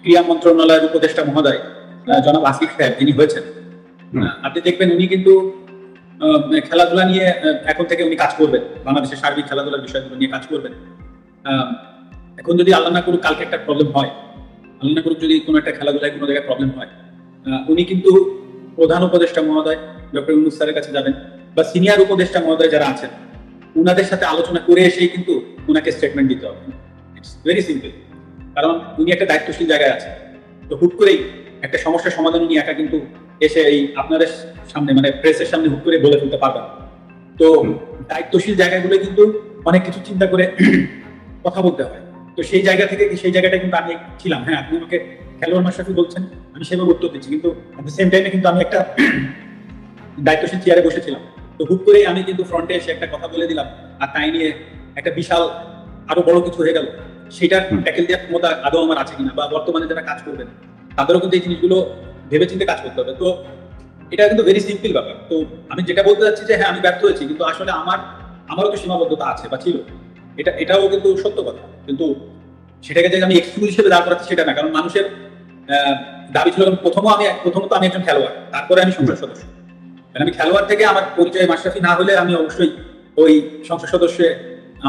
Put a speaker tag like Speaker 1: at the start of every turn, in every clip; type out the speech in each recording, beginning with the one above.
Speaker 1: ক্রীড়া মন্ত্রণালয়ের উপদেষ্টা মহোদয় জনাব আসিফ সাহেব যিনি হয়েছেন, আপনি দেখবেন উনি কিন্তু খেলাধুলা নিয়ে এখন থেকে উনি কাজ করবেন, বাংলাদেশের সার্বিক খেলাধুলার বিষয়গুলো নিয়ে কাজ করবেন। এখন যদি আল্লাহ না করুক কালকে একটা প্রবলেম হয়, আল্লাহ না করুক যদি কোনো একটা খেলাধুলায় কোনো জায়গায় প্রবলেম হয়, উনি কিন্তু প্রধান উপদেষ্টা মহোদয় ডক্টর ইউনূস স্যারের কাছে যাবেন, বা সিনিয়র উপদেষ্টা মহোদয় যারা আছেন উনাদের সাথে আলোচনা করে এসেই কিন্তু উনাকে স্টেটমেন্ট দিতে হবে। It's very simple. কারণ উনি একটা দায়িত্বশীল জায়গায় আছেন, তো হুট করেই একটা সমস্যার সমাধান উনি একা কিন্তু এসে এই আপনাদের সামনে মানে প্রেসের সামনে হুট করে বলে ফেলতে পারবেন। তো দায়িত্বশীল জায়গাগুলো কিন্তু অনেক কিছু চিন্তা করে কথা বলতে হয়। তো সেই জায়গা থেকে সেই জায়গাটা কিন্তু আমি ছিলাম। হ্যাঁ, আপনি আমাকে খেলোয়াড় মাশরাফি বলছেন, আমি সেভাবে উত্তর দিচ্ছি, কিন্তু এট দ্য সেম টাইমে কিন্তু আমি একটা দায়িত্বশীল চেয়ারে বসেছিলাম। তো হুট করে আমি কিন্তু ফ্রন্টে এসে একটা কথা বলে দিলাম, আর তাই নিয়ে একটা বিশাল আরো বড় কিছু হয়ে গেল। সেটার ট্যাকেল দেওয়ার ক্ষমতা আদৌ আমার আছে কিনা, বা বর্তমানে যারা কাজ করবেন তাদেরও কিন্তু এই জিনিসগুলো ভেবে চিন্তে কাজ করতে হবে। তো এটা কিন্তু ভেরি সিম্পল ব্যাপার। তো আমি যেটা বলতে চাচ্ছি যে হ্যাঁ আমি ব্যর্থ হয়েছি, কিন্তু আসলে আমারও তো সীমাবদ্ধতা আছে বা ছিল, এটাও কিন্তু সত্য কথা। কিন্তু সেটাকে যে আমি এক্সকিউজ হিসেবে দাঁড় করাচ্ছি সেটা না, কারণ মানুষের দাবি ছিল প্রথমত আমি একজন খেলোয়াড়, তারপরে আমি সংসদ সদস্য। আমি খেলোয়াড় থেকে আমার পরিচয় মাশরাফি না হলে আমি অবশ্যই ওই সংসদ সদস্যে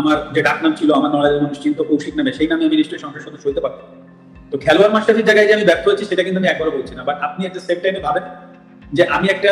Speaker 1: আমার যে ডাক নাম ছিল, আমার নলেজের মানুষ চিন্ত কৌশিক নামে, সেই নামে আমি নিশ্চয়ই সংসদ সদস্য হইতে পারতাম। তো খেলোয়াড় মাশরাফির জায়গায় যে আমি ব্যর্থ হয়েছি সেটা কিন্তু আমি একবারও বলছি না, বাট আপনি একটা সেম টাইমে ভাবেন যে আমি একটা